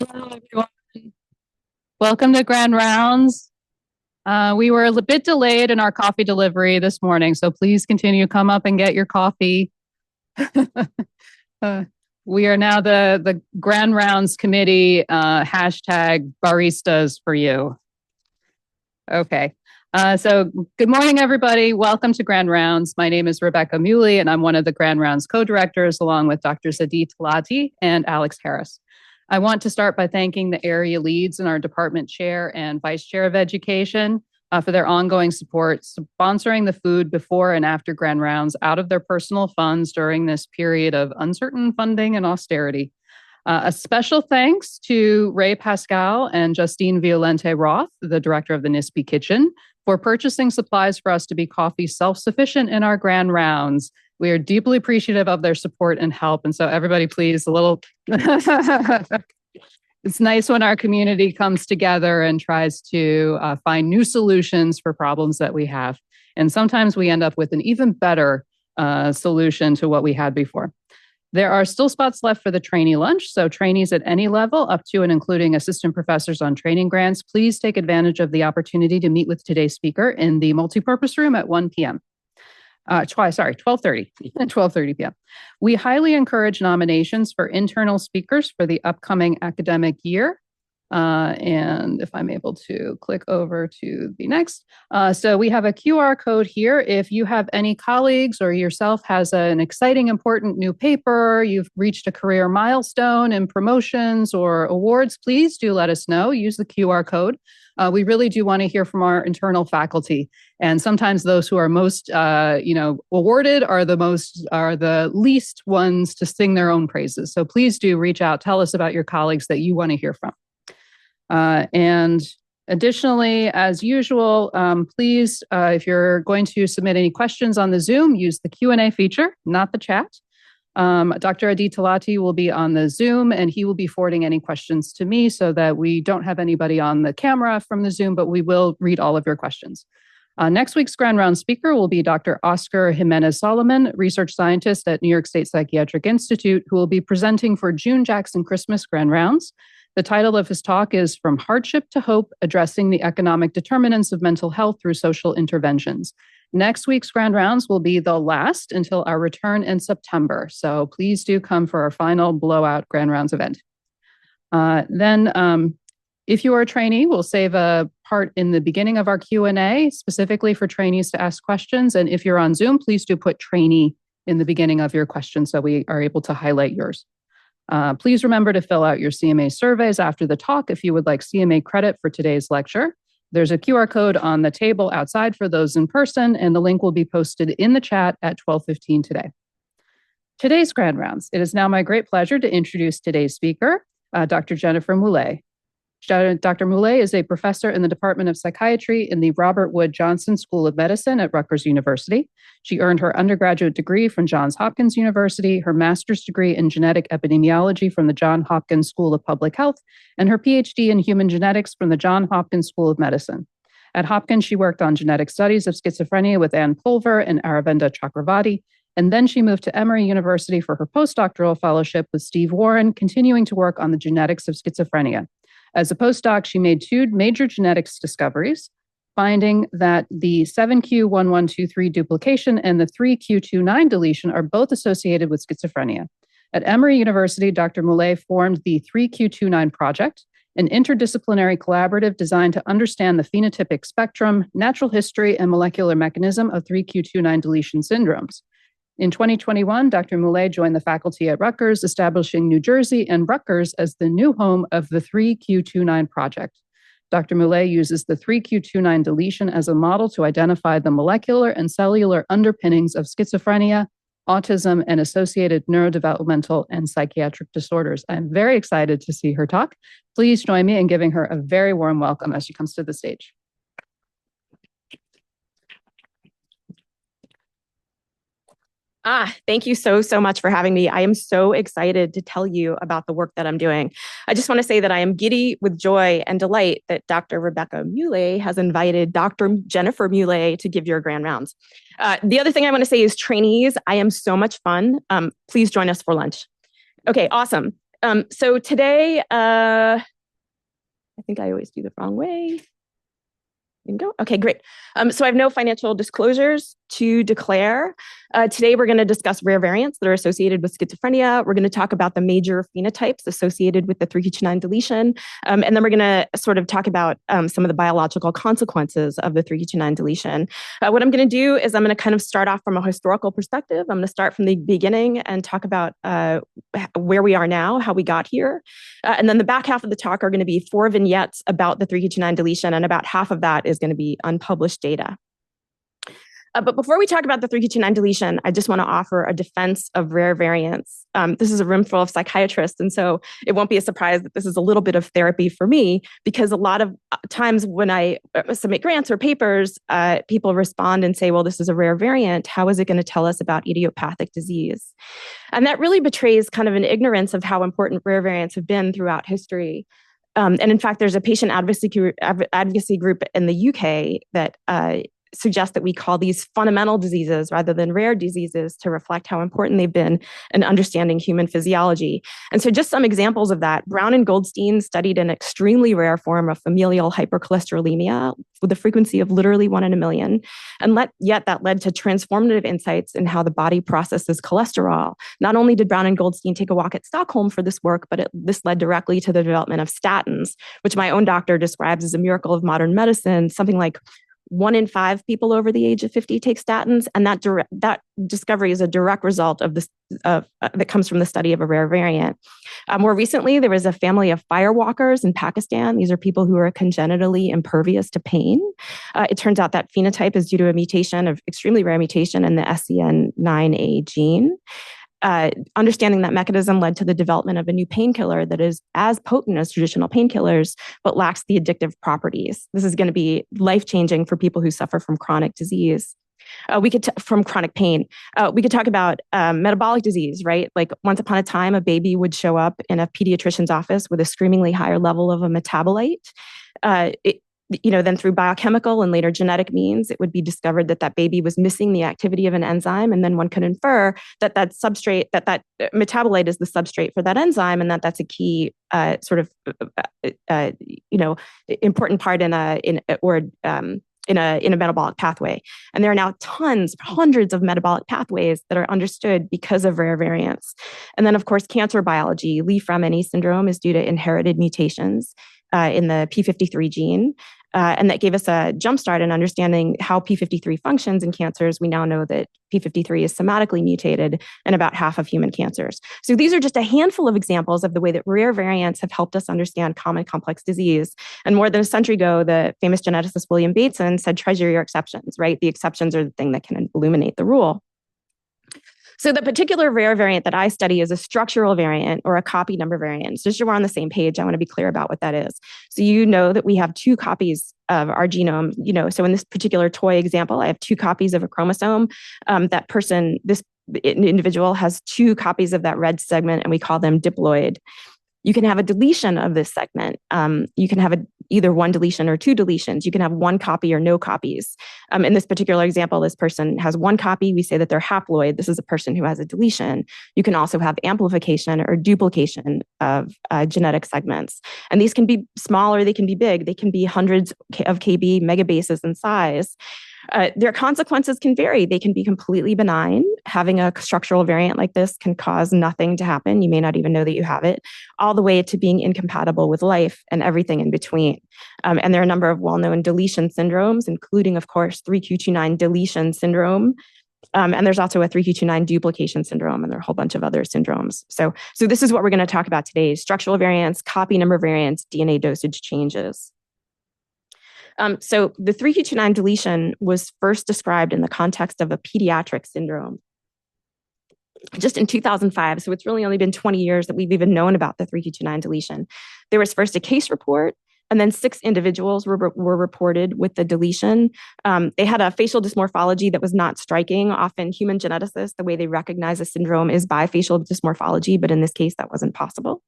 Hello, everyone. Welcome to Grand Rounds. We were a bit delayed in our coffee delivery this morning, so please continue to come up and get your coffee. uh, we are now the Grand Rounds Committee, hashtag baristas for you. Okay. So good morning, everybody. Welcome to Grand Rounds. My name is Rebecca Mulle, and I'm one of the Grand Rounds co-directors, along with Dr. Zadie Talati and Alex Harris. I want to start by thanking the area leads and our department chair and vice chair of education for their ongoing support, sponsoring the food before and after Grand Rounds out of their personal funds during this period of uncertain funding and austerity. A special thanks to Ray Pascal and Justine Violente Roth, the director of the NISP Kitchen, for purchasing supplies for us to be coffee self-sufficient in our Grand Rounds. We are deeply appreciative of their support and help. And so everybody, please, a little... It's nice when our community comes together and tries to find new solutions for problems that we have. And sometimes we end up with an even better solution to what we had before. There are still spots left for the trainee lunch, so trainees at any level, up to and including assistant professors on training grants, please take advantage of the opportunity to meet with today's speaker in the multipurpose room at 1 p.m. 12:30 p.m. We highly encourage nominations for internal speakers for the upcoming academic year. And if I'm able to click over to the next. So we have a QR code here. If you have any colleagues or yourself has an exciting, important new paper, you've reached a career milestone in promotions or awards, please do let us know. Use the QR code. We really do want to hear from our internal faculty. And sometimes those who are most, awarded are the least ones to sing their own praises. So please do reach out. Tell us about your colleagues that you want to hear from. And additionally, as usual, please, if you're going to submit any questions on the Zoom, use the Q&A feature, not the chat. Dr. Adi Talati will be on the Zoom, and he will be forwarding any questions to me so that we don't have anybody on the camera from the Zoom, but we will read all of your questions. Next week's Grand Round speaker will be Dr. Oscar Jimenez Solomon, research scientist at New York State Psychiatric Institute, who will be presenting for June Jackson Christmas Grand Rounds. The title of his talk is From Hardship to Hope, Addressing the Economic Determinants of Mental Health Through Social Interventions. Next week's Grand Rounds will be the last until our return in September. So please do come for our final blowout Grand Rounds event. Then, if you are a trainee, we'll save a part in the beginning of our Q&A specifically for trainees to ask questions. And if you're on Zoom, please do put trainee in the beginning of your question so we are able to highlight yours. Please remember to fill out your CMA surveys after the talk if you would like CMA credit for today's lecture. There's a QR code on the table outside for those in person, and the link will be posted in the chat at 12:15 today. Today's Grand Rounds. It is now my great pleasure to introduce today's speaker, Dr. Jennifer Mulle. Dr. Mulle is a professor in the Department of Psychiatry in the Robert Wood Johnson School of Medicine at Rutgers University. She earned her undergraduate degree from Johns Hopkins University, her master's degree in genetic epidemiology from the Johns Hopkins School of Public Health, and her PhD in human genetics from the Johns Hopkins School of Medicine. At Hopkins, she worked on genetic studies of schizophrenia with Ann Pulver and Aravinda Chakravarti, and then she moved to Emory University for her postdoctoral fellowship with Steve Warren, continuing to work on the genetics of schizophrenia. As a postdoc, she made two major genetics discoveries, finding that the 7q1123 duplication and the 3q29 deletion are both associated with schizophrenia. At Emory University, Dr. Mulle formed the 3q29 Project, an interdisciplinary collaborative designed to understand the phenotypic spectrum, natural history, and molecular mechanism of 3q29 deletion syndromes. In 2021, Dr. Mulle joined the faculty at Rutgers, establishing New Jersey and Rutgers as the new home of the 3q29 Project. Dr. Mulle uses the 3q29 deletion as a model to identify the molecular and cellular underpinnings of schizophrenia, autism, and associated neurodevelopmental and psychiatric disorders. I'm very excited to see her talk. Please join me in giving her a very warm welcome as she comes to the stage. Thank you so much for having me. I am so excited to tell you about the work that I'm doing. I just want to say that I am giddy with joy and delight that Dr. Rebecca Mulle has invited Dr. Jennifer Mulle to give your Grand Rounds. The other thing I want to say is trainees, I am so much fun. Please join us for lunch. Okay, awesome. So today, I think I always do the wrong way. Go. Okay, great. So I have no financial disclosures to declare. Today, we're going to discuss rare variants that are associated with schizophrenia. We're going to talk about the major phenotypes associated with the 3q29 deletion. And then we're going to sort of talk about some of the biological consequences of the 3q29 deletion. What I'm going to do is I'm going to kind of start off from a historical perspective. I'm going to start from the beginning and talk about where we are now, how we got here. And then the back half of the talk are going to be 4 vignettes about the 3q29 deletion, and about half of that is going to be unpublished data. But before we talk about the 3q29 deletion, I just want to offer a defense of rare variants. This is a room full of psychiatrists, and so it won't be a surprise that this is a little bit of therapy for me, because a lot of times when I submit grants or papers, people respond and say, well, this is a rare variant. How is it going to tell us about idiopathic disease? And that really betrays kind of an ignorance of how important rare variants have been throughout history. And in fact, there's a patient advocacy group in the UK that suggest that we call these fundamental diseases rather than rare diseases to reflect how important they've been in understanding human physiology. And so just some examples of that: Brown and Goldstein studied an extremely rare form of familial hypercholesterolemia with a frequency of literally 1 in a million. And yet that led to transformative insights in how the body processes cholesterol. Not only did Brown and Goldstein take a walk at Stockholm for this work, but this led directly to the development of statins, which my own doctor describes as a miracle of modern medicine. Something like 1 in 5 people over the age of 50 take statins, and that discovery is a direct result of this that comes from the study of a rare variant. More recently, there was a family of firewalkers in Pakistan. These are people who are congenitally impervious to pain. It turns out that phenotype is due to a mutation, of extremely rare mutation in the SCN9A gene. Understanding that mechanism led to the development of a new painkiller that is as potent as traditional painkillers, but lacks the addictive properties. This is going to be life-changing for people who suffer from chronic disease. From chronic pain. We could talk about metabolic disease, right? Like once upon a time, a baby would show up in a pediatrician's office with a screamingly higher level of a metabolite. Then through biochemical and later genetic means, it would be discovered that that baby was missing the activity of an enzyme. And then one could infer that that metabolite is the substrate for that enzyme, and that's a key important part in a metabolic pathway. And there are now hundreds of metabolic pathways that are understood because of rare variants. And then, of course, cancer biology. Lee-Fraumeni syndrome is due to inherited mutations in the p53 gene. And that gave us a jumpstart in understanding how p53 functions in cancers. We now know that p53 is somatically mutated in about half of human cancers. So these are just a handful of examples of the way that rare variants have helped us understand common complex disease. And more than a century ago, the famous geneticist William Bateson said, treasure your exceptions, right? The exceptions are the thing that can illuminate the rule. So the particular rare variant that I study is a structural variant or a copy number variant. So just so we're on the same page, I want to be clear about what that is. So you know that we have 2 copies of our genome. So in this particular toy example, I have 2 copies of a chromosome. This individual has 2 copies of that red segment, and we call them diploid. You can have a deletion of this segment. You can have either 1 deletion or 2 deletions. You can have 1 copy or no copies. In this particular example, this person has 1 copy. We say that they're haploid. This is a person who has a deletion. You can also have amplification or duplication of genetic segments. And these can be small or they can be big. They can be hundreds of kb megabases in size. Their consequences can vary. They can be completely benign. Having a structural variant like this can cause nothing to happen. You may not even know that you have it, all the way to being incompatible with life and everything in between. And there are a number of well-known deletion syndromes, including, of course, 3q29 deletion syndrome. And there's also a 3q29 duplication syndrome, and there are a whole bunch of other syndromes. So this is what we're going to talk about today: structural variants, copy number variants, DNA dosage changes. So the 3q29 deletion was first described in the context of a pediatric syndrome just in 2005. So it's really only been 20 years that we've even known about the 3q29 deletion. There was first a case report, and then 6 individuals were reported with the deletion. They had a facial dysmorphology that was not striking. Often human geneticists, the way they recognize a syndrome is by facial dysmorphology, but in this case, that wasn't possible.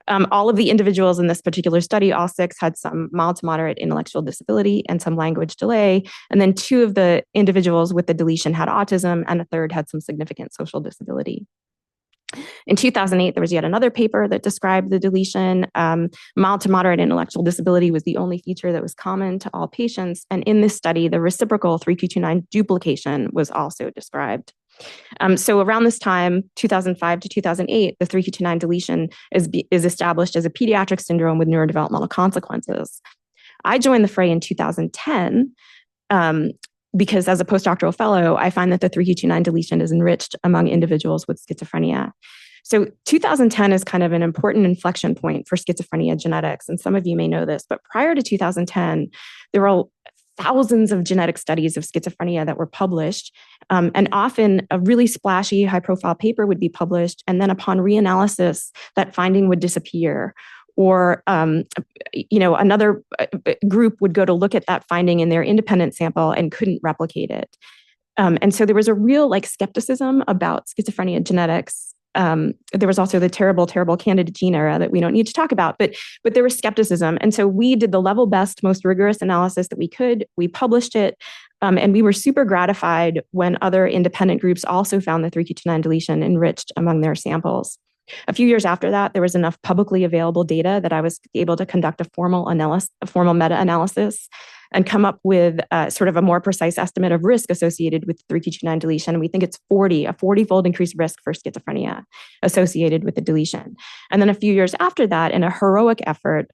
All of the individuals in this particular study, all 6, had some mild to moderate intellectual disability and some language delay. And then 2 of the individuals with the deletion had autism, and a third had some significant social disability. In 2008, there was yet another paper that described the deletion. Mild to moderate intellectual disability was the only feature that was common to all patients. And in this study, the reciprocal 3q29 duplication was also described. So around this time, 2005 to 2008, the 3q29 deletion is established as a pediatric syndrome with neurodevelopmental consequences. I joined the fray in 2010 because as a postdoctoral fellow, I find that the 3q29 deletion is enriched among individuals with schizophrenia. So 2010 is kind of an important inflection point for schizophrenia genetics. And some of you may know this, but prior to 2010, there were thousands of genetic studies of schizophrenia that were published. And often a really splashy, high-profile paper would be published. And then upon reanalysis, that finding would disappear. Or, another group would go to look at that finding in their independent sample and couldn't replicate it. And so there was a real skepticism about schizophrenia genetics. There was also the terrible, terrible Candida gene era that we don't need to talk about, but there was skepticism. And so we did the level best, most rigorous analysis that we could. We published it. And we were super gratified when other independent groups also found the 3q29 deletion enriched among their samples. A few years after that, there was enough publicly available data that I was able to conduct a formal meta-analysis and come up with sort of a more precise estimate of risk associated with 3q29 deletion. And we think it's a 40-fold increased risk for schizophrenia associated with the deletion. And then a few years after that, in a heroic effort,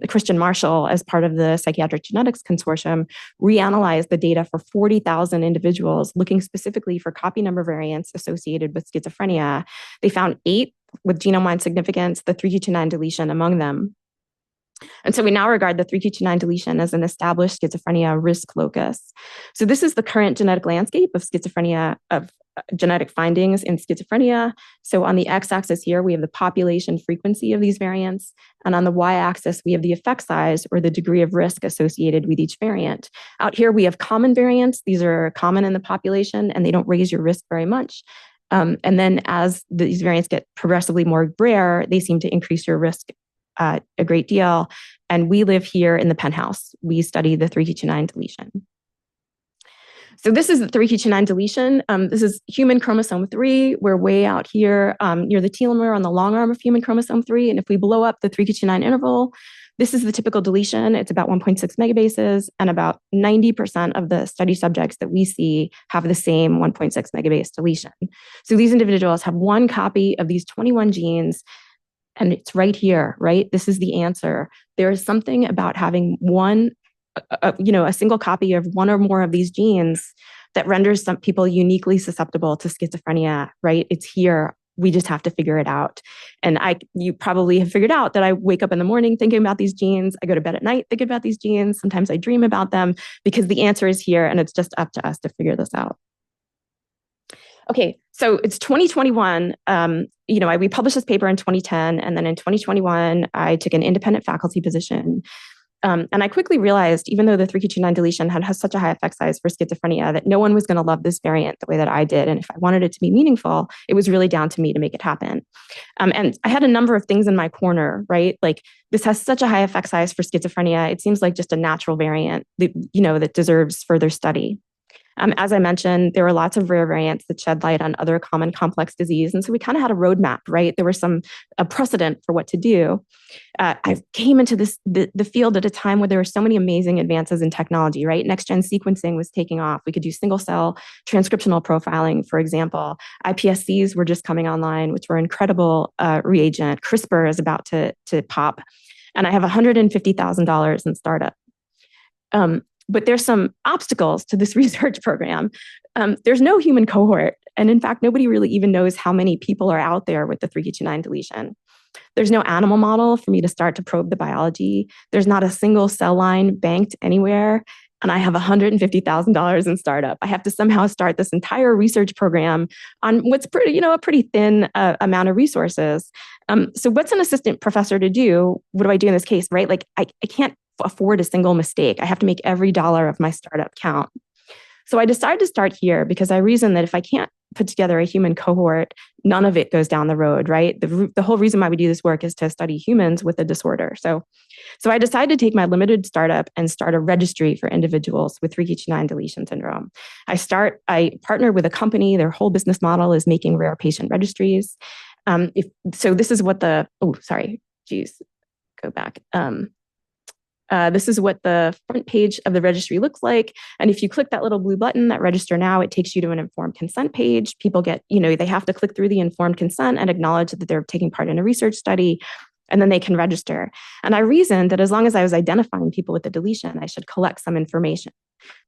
Christian Marshall, as part of the Psychiatric Genetics Consortium, reanalyzed the data for 40,000 individuals, looking specifically for copy number variants associated with schizophrenia. They found 8 with genome-wide significance, the 3q29 deletion among them. And so we now regard the 3q29 deletion as an established schizophrenia risk locus. So this is the current genetic landscape of schizophrenia, of genetic findings in schizophrenia. So on the x-axis here, we have the population frequency of these variants. And on the y-axis, we have the effect size or the degree of risk associated with each variant. Out here, we have common variants. These are common in the population, and they don't raise your risk very much. And then as these variants get progressively more rare, they seem to increase your risk a great deal. And we live here in the penthouse. We study the 3q29 deletion. So this is the 3q29 deletion. This is human chromosome 3. We're way out here near the telomere on the long arm of human chromosome 3. And if we blow up the 3q29 interval, this is the typical deletion. It's about 1.6 megabases, and about 90% of the study subjects that we see have the same 1.6 megabase deletion. So these individuals have one copy of these 21 genes, and it's right here, right? This is the answer. There is something about having a single copy of one or more of these genes that renders some people uniquely susceptible to schizophrenia, right? It's here. We just have to figure it out. And you probably have figured out that I wake up in the morning thinking about these genes. I go to bed at night thinking about these genes. Sometimes I dream about them because the answer is here, and it's just up to us to figure this out. Okay, so it's 2021. We published this paper in 2010, and then in 2021, I took an independent faculty position. And I quickly realized, even though the 3q29 deletion has such a high effect size for schizophrenia, that no one was going to love this variant the way that I did. And if I wanted it to be meaningful, it was really down to me to make it happen. And I had a number of things in my corner, right? Like, this has such a high effect size for schizophrenia. It seems like just a natural variant that deserves further study. As I mentioned, there were lots of rare variants that shed light on other common complex disease. And so we kind of had a roadmap, right? There was a precedent for what to do. I came into the field at a time where there were so many amazing advances in technology, right? Next-gen sequencing was taking off. We could do single-cell transcriptional profiling, for example. iPSCs were just coming online, which were incredible reagent. CRISPR is about to pop. And I have $150,000 in startup. But there's some obstacles to this research program. There's no human cohort. And in fact, nobody really even knows how many people are out there with the 3q29 deletion. There's no animal model for me to start to probe the biology. There's not a single cell line banked anywhere. And I have $150,000 in startup. I have to somehow start this entire research program on what's a pretty thin amount of resources. So what's an assistant professor to do? What do I do in this case, right? Like, I can't afford a single mistake. I have to make every dollar of my startup count. So I decided to start here because I reasoned that if I can't put together a human cohort, none of it goes down the road, right? The whole reason why we do this work is to study humans with a disorder. So I decided to take my limited startup and start a registry for individuals with 3q29 deletion syndrome. I partnered with a company. Their whole business model is making rare patient registries. This is what go back. This is what the front page of the registry looks like. And if you click that little blue button, that register now, it takes you to an informed consent page. People get, they have to click through the informed consent and acknowledge that they're taking part in a research study, and then they can register. And I reasoned that as long as I was identifying people with the deletion, I should collect some information.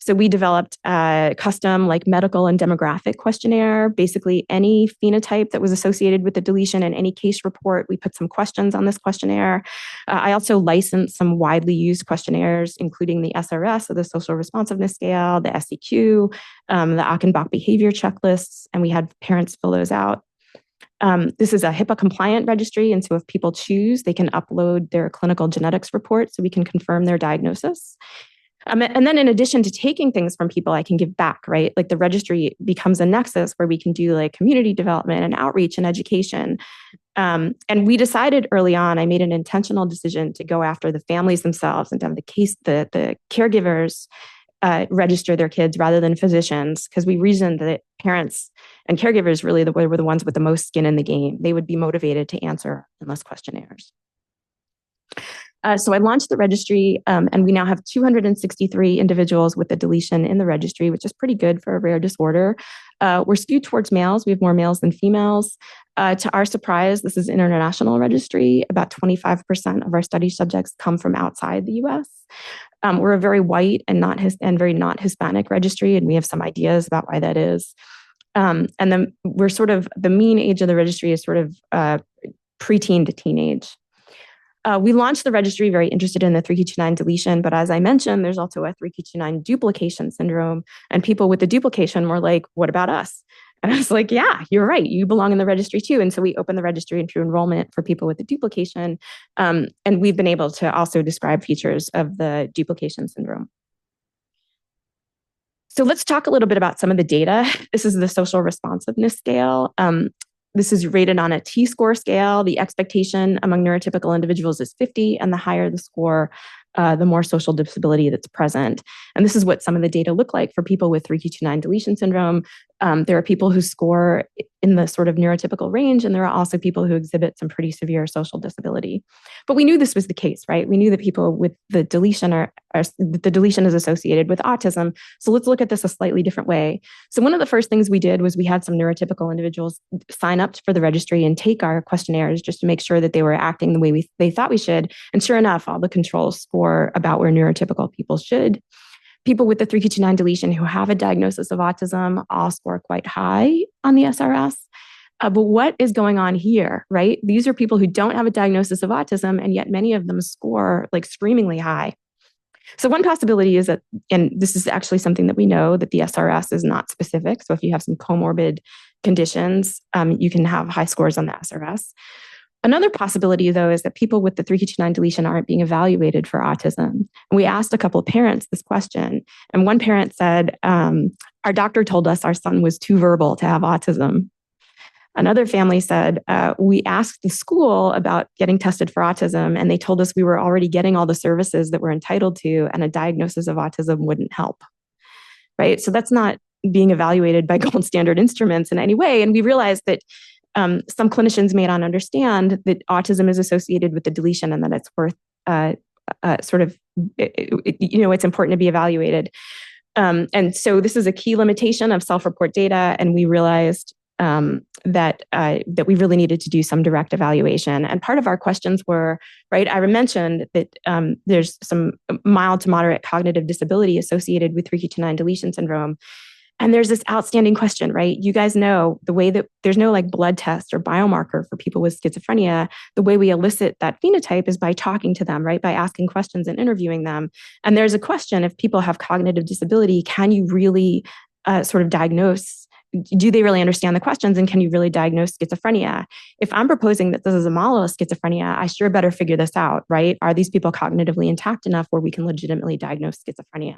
So we developed a custom medical and demographic questionnaire. Basically, any phenotype that was associated with the deletion in any case report, we put some questions on this questionnaire. I also licensed some widely used questionnaires, including the SRS, so the Social Responsiveness Scale, the SEQ, the Achenbach behavior checklists, and we had parents fill those out. This is a HIPAA compliant registry. And so if people choose, they can upload their clinical genetics report so we can confirm their diagnosis. And then in addition to taking things from people, I can give back, right? The registry becomes a nexus where we can do community development and outreach and education. And we decided early on, I made an intentional decision to go after the families themselves and to have the caregivers register their kids rather than physicians, because we reasoned that parents and caregivers really were the ones with the most skin in the game. They would be motivated to answer endless questionnaires. So I launched the registry, and we now have 263 individuals with a deletion in the registry, which is pretty good for a rare disorder. We're skewed towards males. We have more males than females. To our surprise, this is an international registry. About 25% of our study subjects come from outside the US. We're a very white and very not Hispanic registry, and we have some ideas about why that is. And then we're the mean age of the registry is preteen to teenage. We launched the registry very interested in the 3q29 deletion, but as I mentioned, there's also a 3q29 duplication syndrome, and people with the duplication were like, what about us? And I was like, yeah, you're right. You belong in the registry too. And so we opened the registry into enrollment for people with the duplication. And we've been able to also describe features of the duplication syndrome. So let's talk a little bit about some of the data. This is the social responsiveness scale. This is rated on a T-score scale. The expectation among neurotypical individuals is 50, and the higher the score, the more social disability that's present. And this is what some of the data look like for people with 3q29 deletion syndrome. There are people who score in the neurotypical range, and there are also people who exhibit some pretty severe social disability. But we knew this was the case, right? We knew that people with the deletion the deletion is associated with autism. So let's look at this a slightly different way. So one of the first things we did was we had some neurotypical individuals sign up for the registry and take our questionnaires just to make sure that they were acting the way they thought we should. And sure enough, all the controls score about where neurotypical people should. People with the 3q29 deletion who have a diagnosis of autism all score quite high on the SRS. But what is going on here, right? These are people who don't have a diagnosis of autism, and yet many of them score screamingly high. So one possibility is that, and this is actually something that we know, that the SRS is not specific. So if you have some comorbid conditions, you can have high scores on the SRS. Another possibility, though, is that people with the 3q29 deletion aren't being evaluated for autism. And we asked a couple of parents this question, and one parent said, our doctor told us our son was too verbal to have autism. Another family said, we asked the school about getting tested for autism, and they told us we were already getting all the services that we're entitled to, and a diagnosis of autism wouldn't help, right? So that's not being evaluated by gold standard instruments in any way. And we realized that some clinicians may not understand that autism is associated with the deletion and that it's worth it's important to be evaluated. And so this is a key limitation of self-report data. And we realized that we really needed to do some direct evaluation. And part of our questions were, right, I mentioned that there's some mild to moderate cognitive disability associated with 3q29 deletion syndrome. And there's this outstanding question, right? You guys know the way that there's no blood test or biomarker for people with schizophrenia. The way we elicit that phenotype is by talking to them, right? By asking questions and interviewing them. And there's a question, if people have cognitive disability, can you really diagnose? Do they really understand the questions, and can you really diagnose schizophrenia? If I'm proposing that this is a model of schizophrenia, I sure better figure this out, right? Are these people cognitively intact enough where we can legitimately diagnose schizophrenia?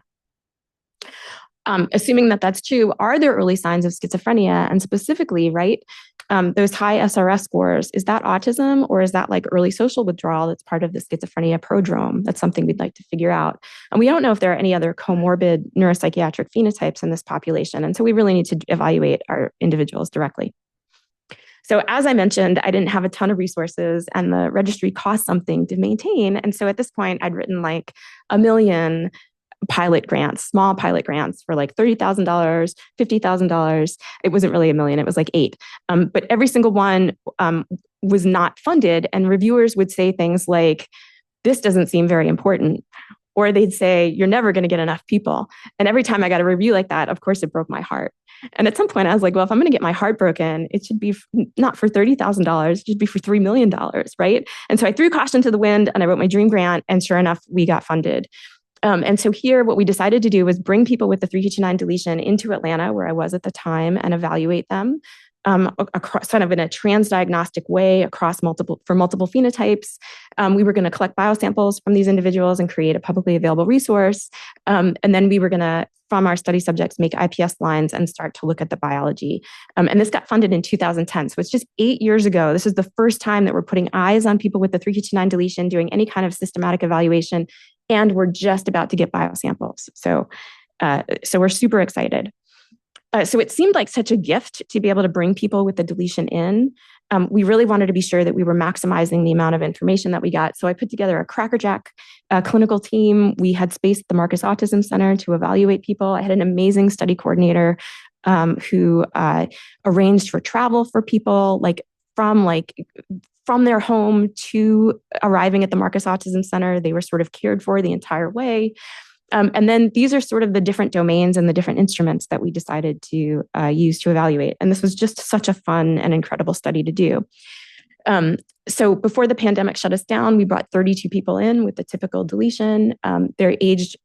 Assuming that that's true, are there early signs of schizophrenia? And specifically, right, those high SRS scores, is that autism, or is that early social withdrawal that's part of the schizophrenia prodrome? That's something we'd like to figure out. And we don't know if there are any other comorbid neuropsychiatric phenotypes in this population. And so we really need to evaluate our individuals directly. So as I mentioned, I didn't have a ton of resources and the registry cost something to maintain. And so at this point, I'd written like 1 million pilot grants, small pilot grants for like $30,000, $50,000. It wasn't really 1 million, it was like 8. But every single one was not funded. And reviewers would say things like, this doesn't seem very important. Or they'd say, you're never going to get enough people. And every time I got a review like that, of course, it broke my heart. And at some point I was like, well, if I'm going to get my heart broken, it should be not for $30,000, it should be for $3 million, right? And so I threw caution to the wind and I wrote my dream grant. And sure enough, we got funded. And so here, what we decided to do was bring people with the 3q29 deletion into Atlanta, where I was at the time, and evaluate them across, kind of in a transdiagnostic way across multiple phenotypes. We were going to collect biosamples from these individuals and create a publicly available resource. And then we were going to, from our study subjects, make IPS lines and start to look at the biology. And this got funded in 2010. So it's just 8 years ago. This is the first time that we're putting eyes on people with the 3q29 deletion, doing any kind of systematic evaluation. And we're just about to get biosamples. So we're super excited. So it seemed like such a gift to be able to bring people with the deletion in. We really wanted to be sure that we were maximizing the amount of information that we got. So I put together a crackerjack clinical team. We had space at the Marcus Autism Center to evaluate people. I had an amazing study coordinator who arranged for travel for people, from their home to arriving at the Marcus Autism Center. They were sort of cared for the entire way. And then these are sort of the different domains and the different instruments that we decided to use to evaluate. And this was just such a fun and incredible study to do. So before the pandemic shut us down, we brought 32 people in with the typical deletion. Their age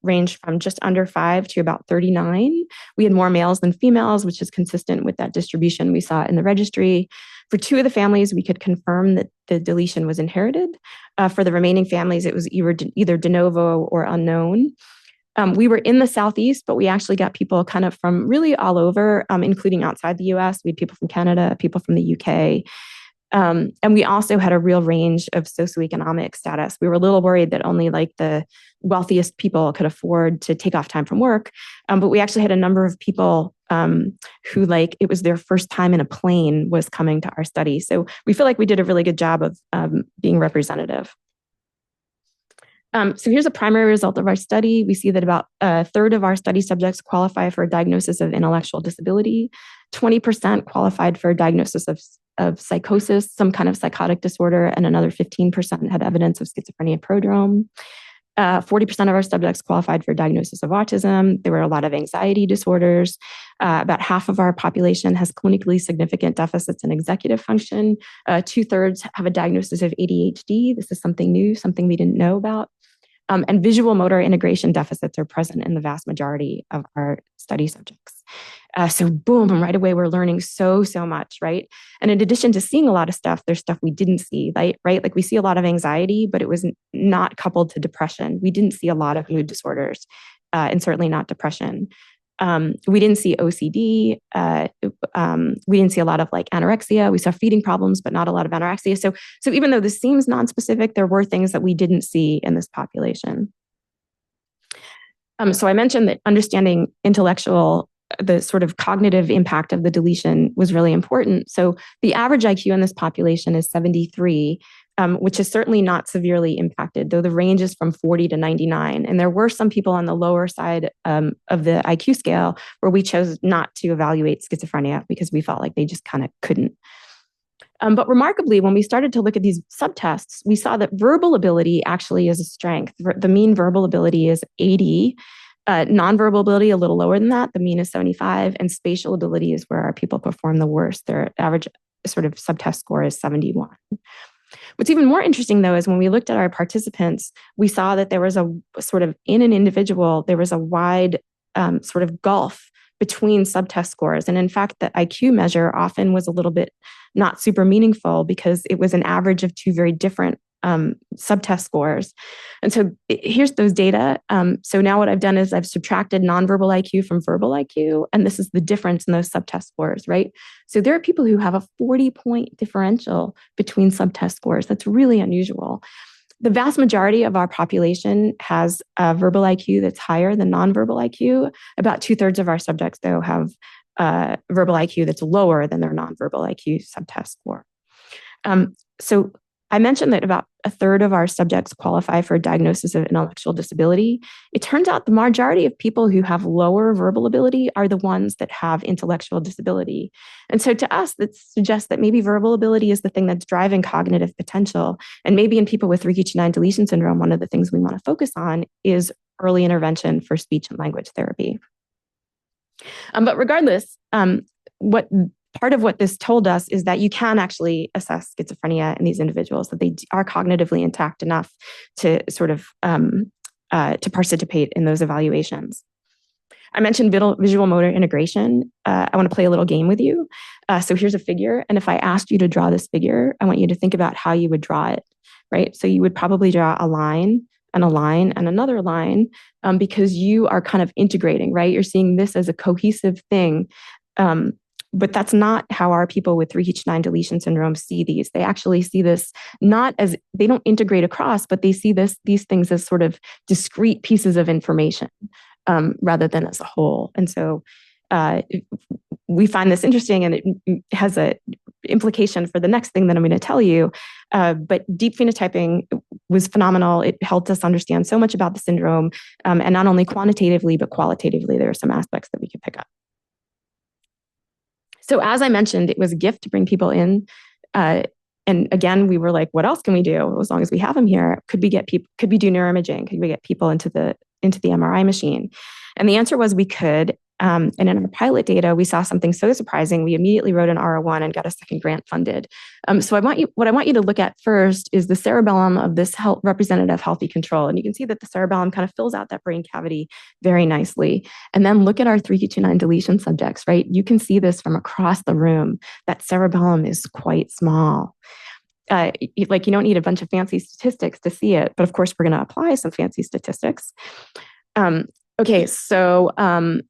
ranged from just under 5 to about 39. We had more males than females, which is consistent with that distribution we saw in the registry. For 2 of the families, we could confirm that the deletion was inherited. For the remaining families, it was either de novo or unknown. We were in the Southeast, but we actually got people kind of from really all over, including outside the US. We had people from Canada, people from the UK. And we also had a real range of socioeconomic status. We were a little worried that only like the wealthiest people could afford to take off time from work. But we actually had a number of people who it was their first time in a plane was coming to our study. So we feel like we did a really good job of being representative. So here's a primary result of our study. We see that about a third of our study subjects qualify for a diagnosis of intellectual disability. 20% qualified for a diagnosis of psychosis, some kind of psychotic disorder, and another 15% had evidence of schizophrenia prodrome. 40% of our subjects qualified for a diagnosis of autism. There were a lot of anxiety disorders. About half of our population has clinically significant deficits in executive function. 2/3 have a diagnosis of ADHD. This is something new, something we didn't know about. And visual motor integration deficits are present in the vast majority of our study subjects. So boom, and right away, we're learning so much, right? And in addition to seeing a lot of stuff, there's stuff we didn't see, right? Like we see a lot of anxiety, but it was not coupled to depression. We didn't see a lot of mood disorders, and certainly not depression. We didn't see OCD. We didn't see a lot of anorexia. We saw feeding problems, but not a lot of anorexia. So even though this seems nonspecific, there were things that we didn't see in this population. So I mentioned that understanding the sort of cognitive impact of the deletion was really important. So the average IQ in this population is 73, which is certainly not severely impacted, though the range is from 40 to 99. And there were some people on the lower side of the IQ scale where we chose not to evaluate schizophrenia because we felt like they just kind of couldn't. But remarkably, when we started to look at these subtests, we saw that verbal ability actually is a strength. The mean verbal ability is 80. Nonverbal ability, a little lower than that. The mean is 75. And spatial ability is where our people perform the worst. Their average sort of subtest score is 71. What's even more interesting, though, is when we looked at our participants, we saw that there was a sort of, in an individual, there was a wide sort of gulf between subtest scores. And in fact, the IQ measure often was a little bit not super meaningful because it was an average of 2 very different subtest scores. And so here's those data. So now what I've done is I've subtracted nonverbal IQ from verbal IQ, and this is the difference in those subtest scores, right? So there are people who have a 40-point differential between subtest scores. That's really unusual. The vast majority of our population has a verbal IQ that's higher than nonverbal IQ. About 2/3 of our subjects, though, have verbal IQ that's lower than their nonverbal IQ subtest score. So I mentioned that about a third of our subjects qualify for a diagnosis of intellectual disability. It turns out the majority of people who have lower verbal ability are the ones that have intellectual disability. And so to us, that suggests that maybe verbal ability is the thing that's driving cognitive potential. And maybe in people with 3q29 deletion syndrome, one of the things we want to focus on is early intervention for speech and language therapy. But regardless, part of what this told us is that you can actually assess schizophrenia in these individuals, that they are cognitively intact enough to sort of to participate in those evaluations. I mentioned visual motor integration. I want to play a little game with you. So here's a figure. And if I asked you to draw this figure, I want you to think about how you would draw it, right? So you would probably draw a line and a line and another line because you are kind of integrating, right? You're seeing this as a cohesive thing. But that's not how our people with 3q29 deletion syndrome see these. They actually see this not as, they don't integrate across, but they see these things as sort of discrete pieces of information rather than as a whole. And so we find this interesting, and it has an implication for the next thing that I'm going to tell you. But deep phenotyping was phenomenal. It helped us understand so much about the syndrome, and not only quantitatively, but qualitatively, there are some aspects that we could pick up. So as I mentioned, it was a gift to bring people in. And again, we were like, what else can we do? As long as we have them here, could we do neuroimaging? Could we get people into the MRI machine? And the answer was we could. And in our pilot data, we saw something so surprising. We immediately wrote an R01 and got a second grant funded. So what I want you to look at first is the cerebellum of this representative healthy control. And you can see that the cerebellum kind of fills out that brain cavity very nicely. And then look at our 3q29 deletion subjects, right? You can see this from across the room. That cerebellum is quite small. You don't need a bunch of fancy statistics to see it, but of course, we're going to apply some fancy statistics. Okay, so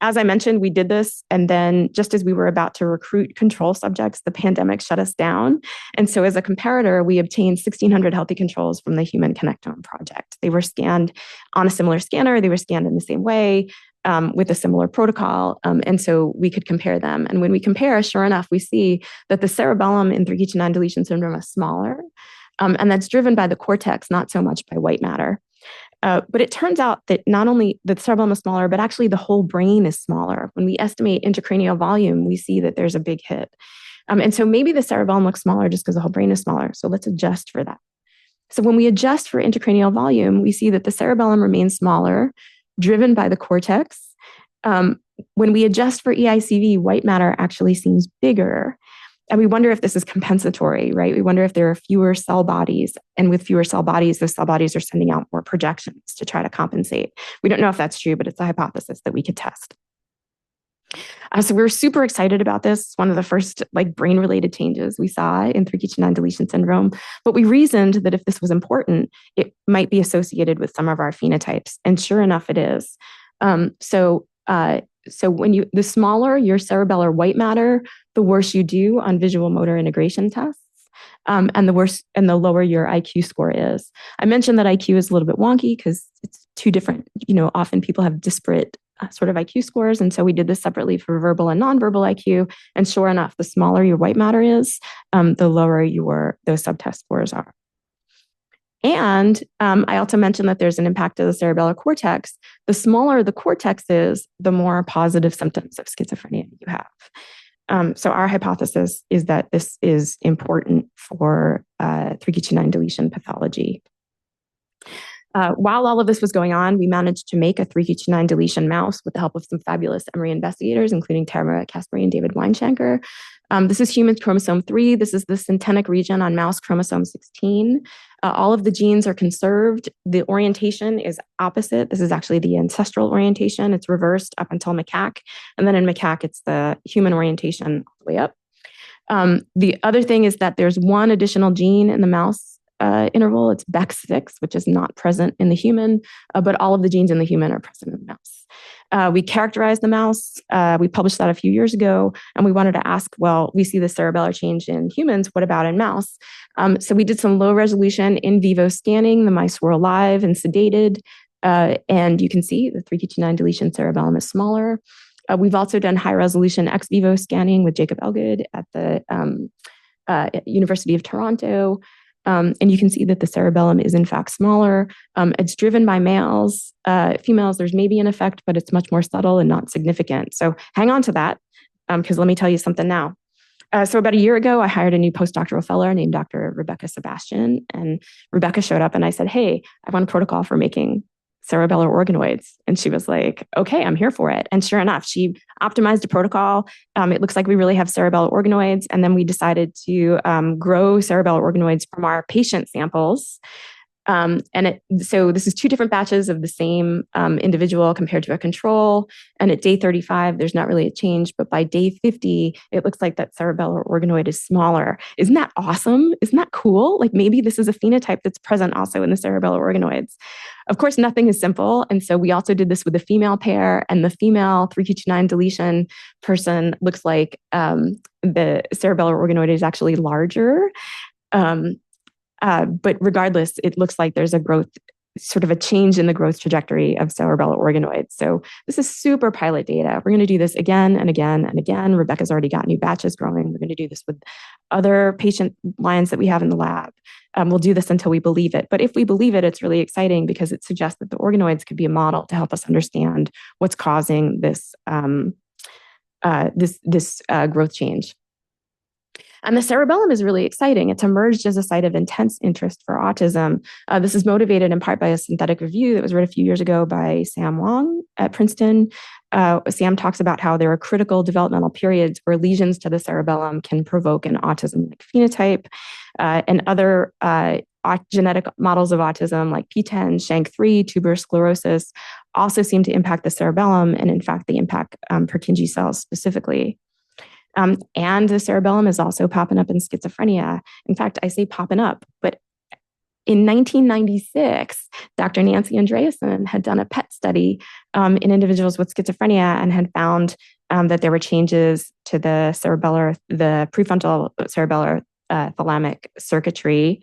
as I mentioned, we did this, and then just as we were about to recruit control subjects, the pandemic shut us down. And so as a comparator, we obtained 1,600 healthy controls from the Human Connectome Project. They were scanned on a similar scanner. They were scanned in the same way with a similar protocol. And so we could compare them. And when we compare, sure enough, we see that the cerebellum in 3q29 deletion syndrome is smaller. And that's driven by the cortex, not so much by white matter. But it turns out that not only the cerebellum is smaller, but actually the whole brain is smaller. When we estimate intracranial volume, we see that there's a big hit. And so maybe the cerebellum looks smaller just because the whole brain is smaller. So let's adjust for that. So when we adjust for intracranial volume, we see that the cerebellum remains smaller, driven by the cortex. When we adjust for EICV, white matter actually seems bigger. And we wonder if this is compensatory, right? We wonder if there are fewer cell bodies, and with fewer cell bodies, those cell bodies are sending out more projections to try to compensate. We don't know if that's true, but it's a hypothesis that we could test. So we were super excited about this. It's one of the first brain-related changes we saw in 3q29 deletion syndrome. But we reasoned that if this was important, it might be associated with some of our phenotypes. And sure enough, it is. So when the smaller your cerebellar white matter, the worse you do on visual motor integration tests, and the lower your IQ score is. I mentioned that IQ is a little bit wonky because it's two different, often people have disparate sort of IQ scores. And so we did this separately for verbal and nonverbal IQ. And sure enough, the smaller your white matter is, the lower those subtest scores are. And I also mentioned that there's an impact to the cerebellar cortex. The smaller the cortex is, the more positive symptoms of schizophrenia you have. So our hypothesis is that this is important for 3q29 deletion pathology. While all of this was going on, we managed to make a 3q29 deletion mouse with the help of some fabulous Emory investigators, including Tamara Kasperi and David Weinshanker. This is human chromosome 3. This is the syntenic region on mouse chromosome 16. All of the genes are conserved. The orientation is opposite. This is actually the ancestral orientation. It's reversed up until macaque. And then in macaque, it's the human orientation all the way up. The other thing is that there's one additional gene in the mouse interval. It's BEX6, which is not present in the human, but all of the genes in the human are present in the mouse. We characterized the mouse. We published that a few years ago, and we wanted to ask, well, we see the cerebellar change in humans. What about in mouse? So we did some low resolution in vivo scanning. The mice were alive and sedated. And you can see the 3q29 deletion cerebellum is smaller. We've also done high resolution ex vivo scanning with Jacob Elgood at the University of Toronto. And you can see that the cerebellum is in fact smaller. It's driven by males. Females, there's maybe an effect, but it's much more subtle and not significant. So hang on to that, because let me tell you something now. So about a year ago, I hired a new postdoctoral fellow named Dr. Rebecca Sebastian. And Rebecca showed up and I said, hey, I want a protocol for making cerebellar organoids. And she was like, okay, I'm here for it. And sure enough, she optimized a protocol. It looks like we really have cerebellar organoids. And then we decided to grow cerebellar organoids from our patient samples. So this is 2 different batches of the same individual compared to a control. And at day 35, there's not really a change, but by day 50, it looks like that cerebellar organoid is smaller. Isn't that awesome? Isn't that cool? Like maybe this is a phenotype that's present also in the cerebellar organoids. Of course, nothing is simple. And so we also did this with a female pair, and the female 3q29 deletion person looks like the cerebellar organoid is actually larger. But regardless, it looks like there's a growth, sort of a change in the growth trajectory of cerebellar organoids. So this is super pilot data. We're going to do this again and again and again. Rebecca's already got new batches growing. We're going to do this with other patient lines that we have in the lab. We'll do this until we believe it. But if we believe it, it's really exciting because it suggests that the organoids could be a model to help us understand what's causing this growth change. And the cerebellum is really exciting. It's emerged as a site of intense interest for autism. This is motivated in part by a synthetic review that was read a few years ago by Sam Wong at Princeton. Sam talks about how there are critical developmental periods where lesions to the cerebellum can provoke an autism-like phenotype. And other genetic models of autism like PTEN, SHANK3, tuberous sclerosis also seem to impact the cerebellum. And in fact, they impact Purkinje cells specifically. And the cerebellum is also popping up in schizophrenia. In fact, I say popping up, but in 1996, Dr. Nancy Andreasen had done a PET study in individuals with schizophrenia and had found that there were changes to the prefrontal cerebellar thalamic circuitry.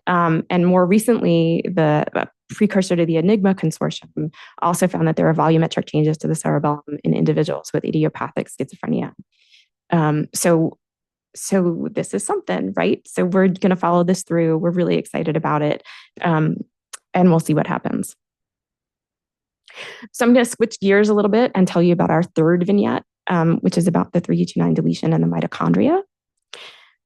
And more recently, the precursor to the Enigma Consortium also found that there are volumetric changes to the cerebellum in individuals with idiopathic schizophrenia. So this is something, right? So we're going to follow this through. We're really excited about it. And we'll see what happens. So I'm going to switch gears a little bit and tell you about our third vignette, which is about the 3q29 deletion and the mitochondria.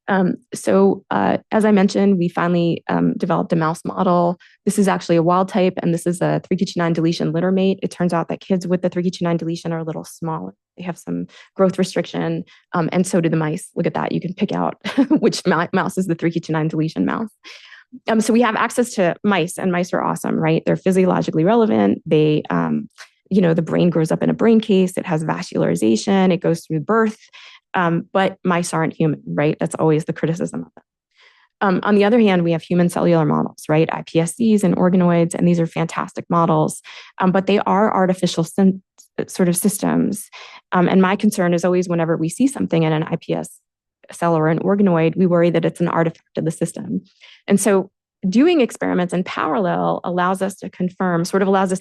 As I mentioned, we finally developed a mouse model. This is actually a wild type, and this is a 3q29 deletion littermate. It turns out that kids with the 3q29 deletion are a little smaller. They have some growth restriction, and so do the mice. Look at that. You can pick out which mouse is the 3q29 deletion mouse. So we have access to mice, and mice are awesome, right? They're physiologically relevant. They, the brain grows up in a brain case. It has vascularization. It goes through birth. But mice aren't human, right? That's always the criticism of them. On the other hand, we have human cellular models, right? iPSCs and organoids, and these are fantastic models, but they are artificial sort of systems. And my concern is always whenever we see something in an iPS cell or an organoid, we worry that it's an artifact of the system. And so doing experiments in parallel allows us to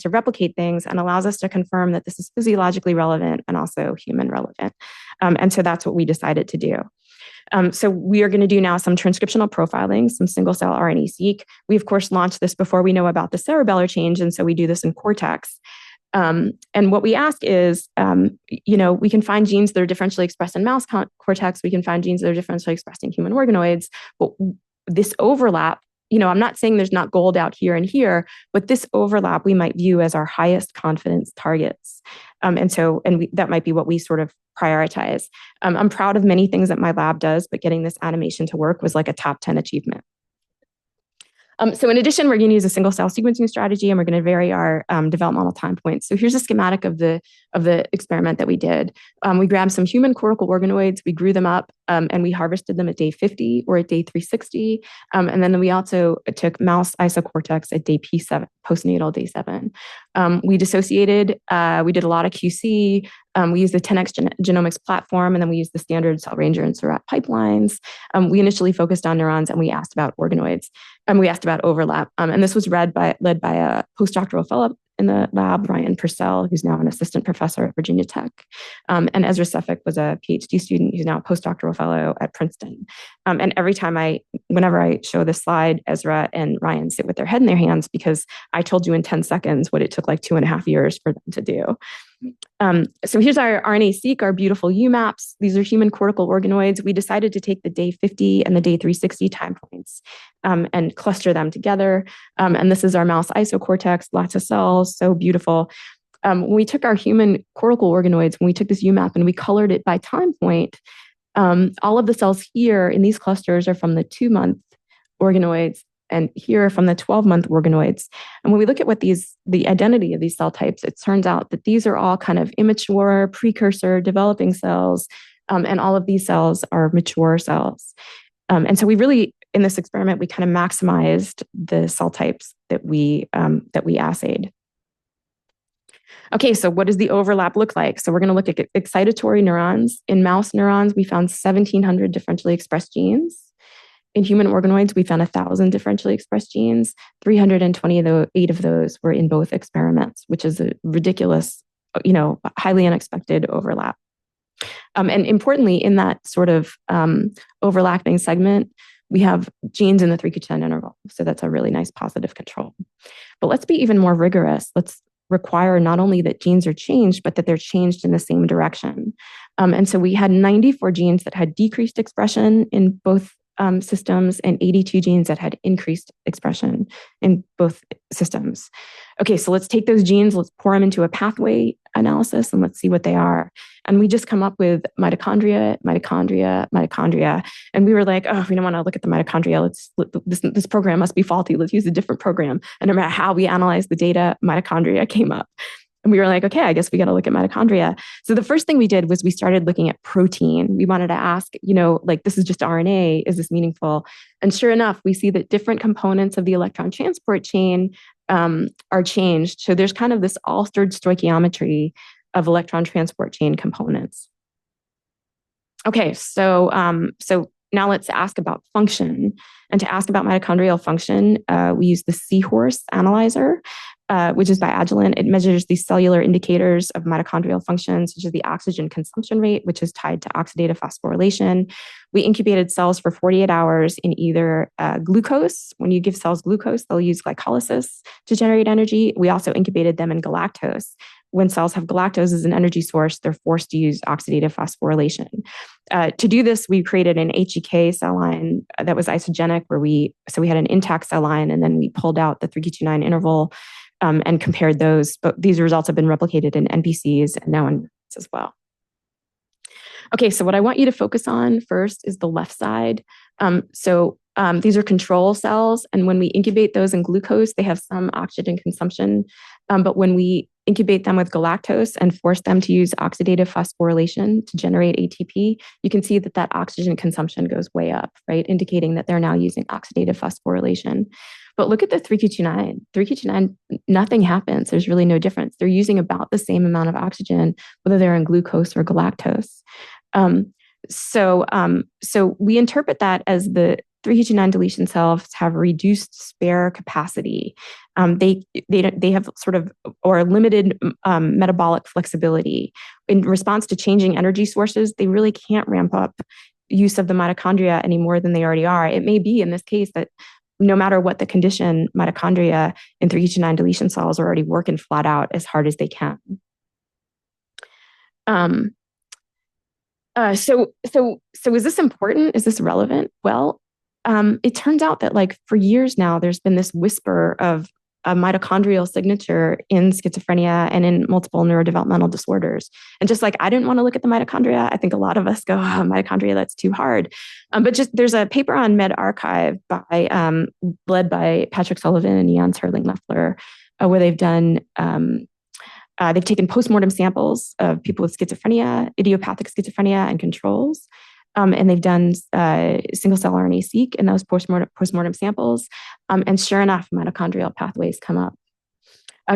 replicate things and allows us to confirm that this is physiologically relevant and also human relevant. And so that's what we decided to do. So we are going to do now some transcriptional profiling, some single-cell RNA-seq. We, of course, launched this before we know about the cerebellar change, and so we do this in cortex. And what we ask is, we can find genes that are differentially expressed in mouse cortex. We can find genes that are differentially expressed in human organoids. But this overlap, I'm not saying there's not gold out here and here, but this overlap we might view as our highest confidence targets. That might be what we sort of prioritize. I'm proud of many things that my lab does, but getting this animation to work was like a top 10 achievement. So in addition, we're going to use a single cell sequencing strategy, and we're going to vary our developmental time points. So here's a schematic of the experiment that we did. We grabbed some human cortical organoids, we grew them up, and we harvested them at day 50 or at day 360. And then we also took mouse isocortex at day P7, postnatal day 7. We dissociated, we did a lot of QC. We used the 10x genomics platform, and then we used the standard Cell Ranger and Seurat pipelines. We initially focused on neurons, and we asked about organoids, and we asked about overlap. And this was led by a postdoctoral in the lab, Ryan Purcell, who's now an assistant professor at Virginia Tech, and Ezra Suffolk was a PhD student who's now a postdoctoral fellow at Princeton. And every time whenever I show this slide, Ezra and Ryan sit with their head in their hands because I told you in 10 seconds what it took like 2.5 years for them to do. So here's our RNA-seq, our beautiful UMAPs. These are human cortical organoids. We decided to take the day 50 and the day 360 time points and cluster them together. And this is our mouse isocortex, lots of cells, so beautiful. When we took our human cortical organoids, when we took this UMAP and we colored it by time point, all of the cells here in these clusters are from the 2-month organoids, and here from the 12-month organoids. And when we look at what the identity of these cell types, it turns out that these are all kind of immature, precursor, developing cells, and all of these cells are mature cells. And so we really, in this experiment, we kind of maximized the cell types that we assayed. Okay, so what does the overlap look like? So we're going to look at excitatory neurons. In mouse neurons, we found 1,700 differentially expressed genes. In human organoids, we found 1,000 differentially expressed genes. 328 of those were in both experiments, which is a ridiculous, highly unexpected overlap. And importantly, in that sort of overlapping segment, we have genes in the 3q10 interval. So that's a really nice positive control. But let's be even more rigorous. Let's require not only that genes are changed, but that they're changed in the same direction. And so we had 94 genes that had decreased expression in both systems and 82 genes that had increased expression in both systems. Okay, so let's take those genes, let's pour them into a pathway analysis, and let's see what they are. And we just come up with mitochondria. And we were like, oh, we don't want to look at the mitochondria. This program must be faulty. Let's use a different program. And no matter how we analyzed the data, mitochondria came up. And we were like, okay, I guess we got to look at mitochondria. So the first thing we did was we started looking at protein. We wanted to ask, this is just RNA, is this meaningful? And sure enough, we see that different components of the electron transport chain are changed. So there's kind of this altered stoichiometry of electron transport chain components. Okay, so now let's ask about function. And to ask about mitochondrial function, we use the Seahorse analyzer, which is by Agilent. It measures these cellular indicators of mitochondrial function, such as the oxygen consumption rate, which is tied to oxidative phosphorylation. We incubated cells for 48 hours in either glucose. When you give cells glucose, they'll use glycolysis to generate energy. We also incubated them in galactose. When cells have galactose as an energy source, they're forced to use oxidative phosphorylation. To do this, we created an HEK cell line that was isogenic, so we had an intact cell line, and then we pulled out the 3q29 interval and compared those. But these results have been replicated in NPCs and now in rats as well. Okay, so what I want you to focus on first is the left side. These are control cells, and when we incubate those in glucose, they have some oxygen consumption. But when we incubate them with galactose and force them to use oxidative phosphorylation to generate ATP, you can see that oxygen consumption goes way up, right? Indicating that they're now using oxidative phosphorylation. But look at the 3q29. 3q29, nothing happens. There's really no difference. They're using about the same amount of oxygen, whether they're in glucose or galactose. So we interpret that as the 3q29 deletion cells have reduced spare capacity. They have sort of or limited metabolic flexibility. In response to changing energy sources, they really can't ramp up use of the mitochondria any more than they already are. It may be in this case that no matter what the condition, mitochondria in 3q29 deletion cells are already working flat out as hard as they can. So is this important? Is this relevant? Well, it turns out that for years now, there's been this whisper of a mitochondrial signature in schizophrenia and in multiple neurodevelopmental disorders. And just like I didn't want to look at the mitochondria, I think a lot of us go, oh, mitochondria, that's too hard. But just there's a paper on medRxiv led by Patrick Sullivan and Jan Serling-Leffler, where they've done they've taken postmortem samples of people with schizophrenia, idiopathic schizophrenia, and controls. And they've done single-cell RNA-seq in those postmortem samples. And sure enough, mitochondrial pathways come up.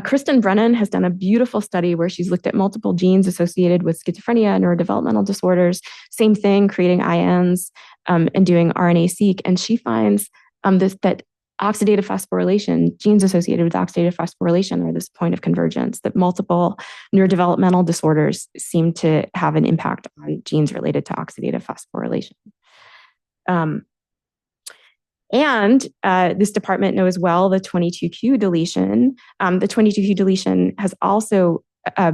Kristen Brennan has done a beautiful study where she's looked at multiple genes associated with schizophrenia and neurodevelopmental disorders. Same thing, creating INs and doing RNA-seq. And she finds that oxidative phosphorylation, genes associated with oxidative phosphorylation are this point of convergence, that multiple neurodevelopmental disorders seem to have an impact on genes related to oxidative phosphorylation. And this department knows well the 22q deletion. The 22q deletion has also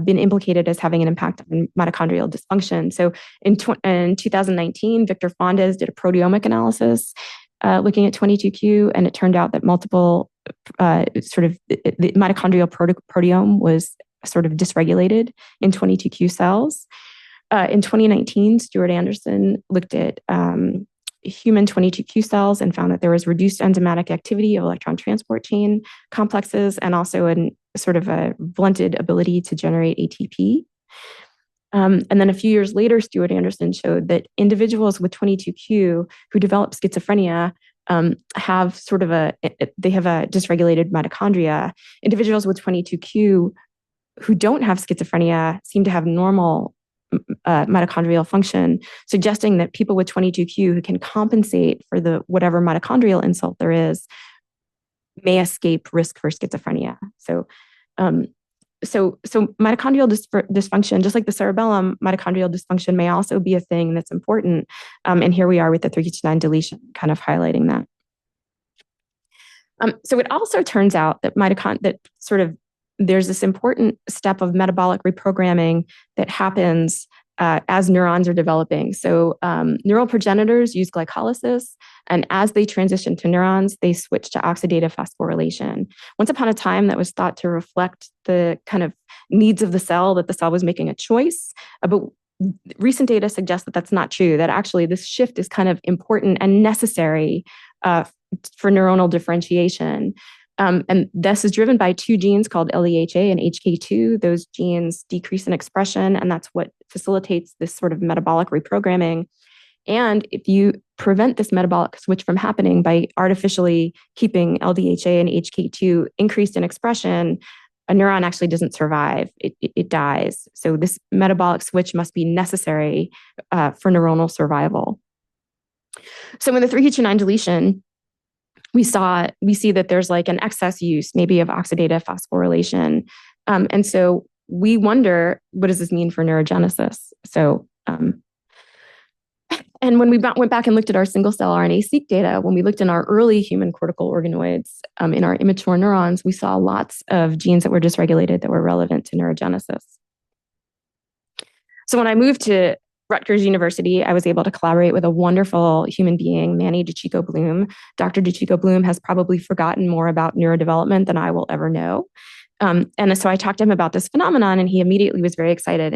been implicated as having an impact on mitochondrial dysfunction. So in 2019, Victor Fondes did a proteomic analysis looking at 22q, and it turned out that multiple the mitochondrial proteome was sort of dysregulated in 22q cells. In 2019, Stuart Anderson looked at human 22q cells and found that there was reduced enzymatic activity of electron transport chain complexes and also a blunted ability to generate ATP. And then a few years later, Stuart Anderson showed that individuals with 22q who develop schizophrenia have a dysregulated mitochondria. Individuals with 22q who don't have schizophrenia seem to have normal mitochondrial function, suggesting that people with 22q who can compensate for the whatever mitochondrial insult there is may escape risk for schizophrenia. So mitochondrial dysfunction, just like the cerebellum, mitochondrial dysfunction may also be a thing that's important. And here we are with the 3q29 deletion, kind of highlighting that. So it also turns out that there's this important step of metabolic reprogramming that happens as neurons are developing. So neural progenitors use glycolysis, and as they transition to neurons, they switch to oxidative phosphorylation. Once upon a time, that was thought to reflect the kind of needs of the cell, that the cell was making a choice. But recent data suggests that that's not true, that actually this shift is kind of important and necessary for neuronal differentiation. And this is driven by two genes called LEHA and HK2. Those genes decrease in expression, and that's what facilitates this sort of metabolic reprogramming. And if you prevent this metabolic switch from happening by artificially keeping LDHA and HK2 increased in expression, a neuron actually doesn't survive. It dies. So this metabolic switch must be necessary for neuronal survival. So in the 3q29 deletion, we see that there's like an excess use maybe of oxidative phosphorylation. And so we wonder, what does this mean for neurogenesis? So, and when we went back and looked at our single cell RNA-seq data, when we looked in our early human cortical organoids, in our immature neurons, we saw lots of genes that were dysregulated that were relevant to neurogenesis. So when I moved to Rutgers University, I was able to collaborate with a wonderful human being, Manny DiCicco-Bloom. Dr. DiCicco-Bloom has probably forgotten more about neurodevelopment than I will ever know. And so I talked to him about this phenomenon, and he immediately was very excited.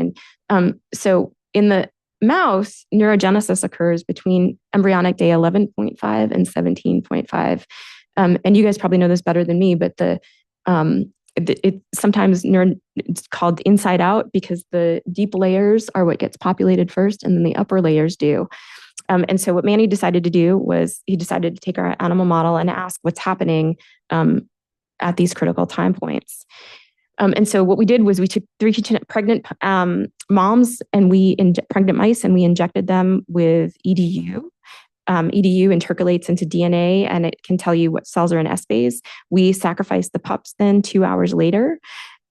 And so in the mouse, neurogenesis occurs between embryonic day 11.5 and 17.5. And you guys probably know this better than me, but it's called inside out because the deep layers are what gets populated first, and then the upper layers do. And so what Manny decided to do was he decided to take our animal model and ask what's happening at these critical time points. And so what we did was we took 3 pregnant moms and pregnant mice, and we injected them with EDU. EDU intercalates into DNA, and it can tell you what cells are in S phase. We sacrificed the pups then 2 hours later.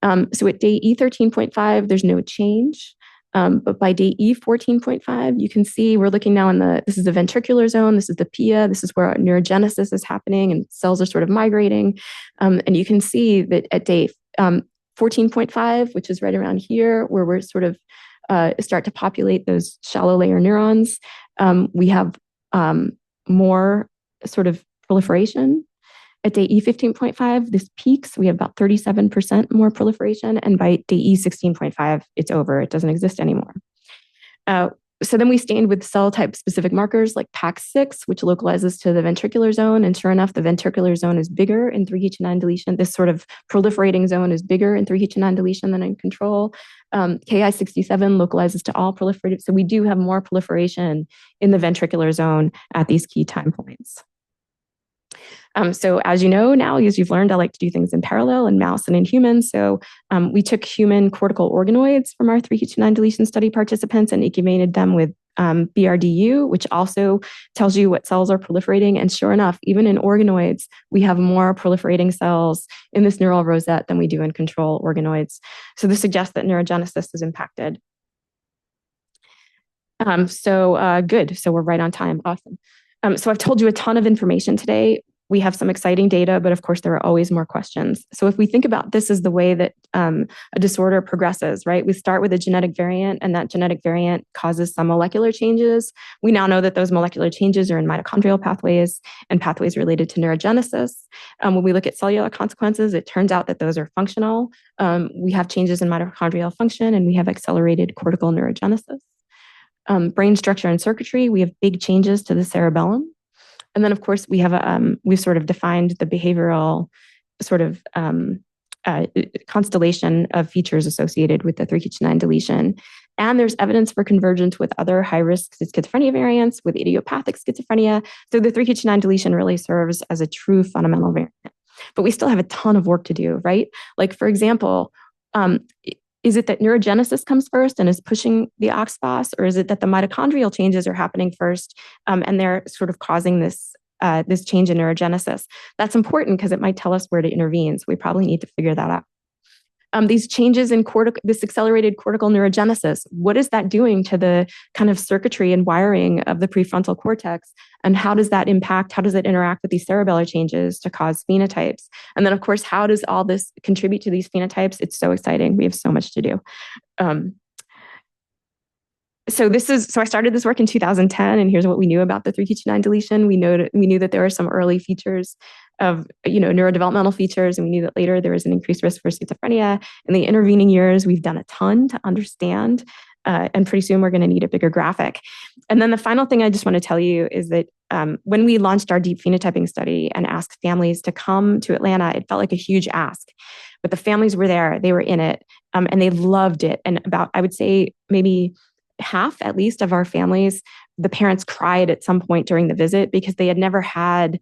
So at day E13.5, there's no change. But by day E14.5, you can see we're looking now this is the ventricular zone, this is the pia, this is where neurogenesis is happening and cells are sort of migrating. And you can see that at day 14.5, which is right around here, where we're sort of start to populate those shallow layer neurons, we have more sort of proliferation. At day E15.5, this peaks. We have about 37% more proliferation. And by day E16.5, it's over. It doesn't exist anymore. So then we stained with cell type specific markers like PAX6, which localizes to the ventricular zone. And sure enough, the ventricular zone is bigger in 3q29 deletion. This sort of proliferating zone is bigger in 3q29 deletion than in control. Ki67 localizes to all proliferative. So we do have more proliferation in the ventricular zone at these key time points. So as you know now, as you've learned, I like to do things in parallel in mouse and in humans. So we took human cortical organoids from our 3q29 deletion study participants and incubated them with BRDU, which also tells you what cells are proliferating. And sure enough, even in organoids, we have more proliferating cells in this neural rosette than we do in control organoids. So this suggests that neurogenesis is impacted. Good. So we're right on time. Awesome. So I've told you a ton of information today. We have some exciting data, but of course, there are always more questions. So if we think about this as the way that a disorder progresses, right? We start with a genetic variant, and that genetic variant causes some molecular changes. We now know that those molecular changes are in mitochondrial pathways and pathways related to neurogenesis. When we look at cellular consequences, it turns out that those are functional. We have changes in mitochondrial function, and we have accelerated cortical neurogenesis. Brain structure and circuitry, we have big changes to the cerebellum. And then, of course, we've sort of defined the behavioral sort of constellation of features associated with the 3q29 deletion. And there's evidence for convergence with other high-risk schizophrenia variants, with idiopathic schizophrenia. So the 3q29 deletion really serves as a true fundamental variant. But we still have a ton of work to do, right? Like, for example, is it that neurogenesis comes first and is pushing the OXPHOS, or is it that the mitochondrial changes are happening first and they're sort of causing this change in neurogenesis? That's important because it might tell us where to intervene. So we probably need to figure that out. These changes in this accelerated cortical neurogenesis, what is that doing to the kind of circuitry and wiring of the prefrontal cortex? And how does that impact, how does it interact with these cerebellar changes to cause phenotypes? And then, of course, how does all this contribute to these phenotypes? It's so exciting. We have so much to do. So I started this work in 2010, and here's what we knew about the 3q29 deletion. We knew that there were some early features of neurodevelopmental features, and we knew that later there was an increased risk for schizophrenia. In the intervening years, we've done a ton to understand, and pretty soon we're going to need a bigger graphic. And then the final thing I just want to tell you is that when we launched our deep phenotyping study and asked families to come to Atlanta, it felt like a huge ask. But the families were there, they were in it, and they loved it. And I would say maybe half at least of our families, the parents cried at some point during the visit because they had never had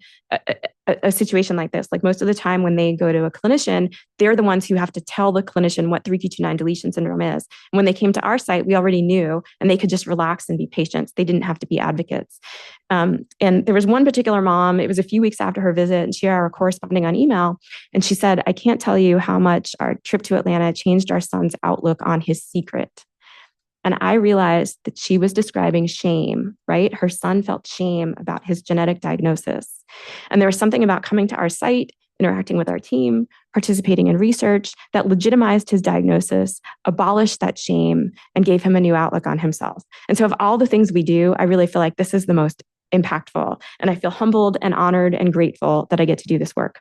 a situation like this. Like, most of the time when they go to a clinician, they're the ones who have to tell the clinician what 3q29 deletion syndrome is. And when they came to our site, we already knew, and they could just relax and be patients. They didn't have to be advocates. And there was one particular mom, it was a few weeks after her visit, and she and I were corresponding on email. And she said, "I can't tell you how much our trip to Atlanta changed our son's outlook on his secret." And I realized that she was describing shame, right? Her son felt shame about his genetic diagnosis. And there was something about coming to our site, interacting with our team, participating in research that legitimized his diagnosis, abolished that shame, and gave him a new outlook on himself. And so of all the things we do, I really feel like this is the most impactful. And I feel humbled and honored and grateful that I get to do this work.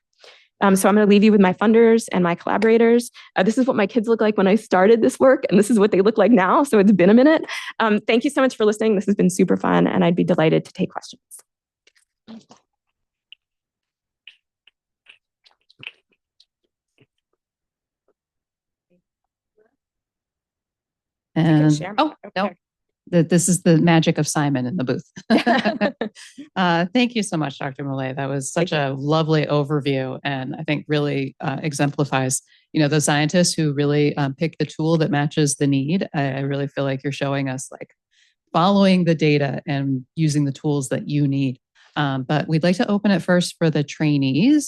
So I'm going to leave you with my funders and my collaborators. This is what my kids look like when I started this work, and this is what they look like now. So it's been a minute. Thank you so much for listening. This has been super fun, and I'd be delighted to take questions. And no. This is the magic of Simon in the booth. Thank you so much, Dr. Mulle. That was such a lovely overview, and I think really exemplifies, the scientists who really pick the tool that matches the need. I really feel like you're showing us, like, following the data and using the tools that you need. But we'd like to open it first for the trainees.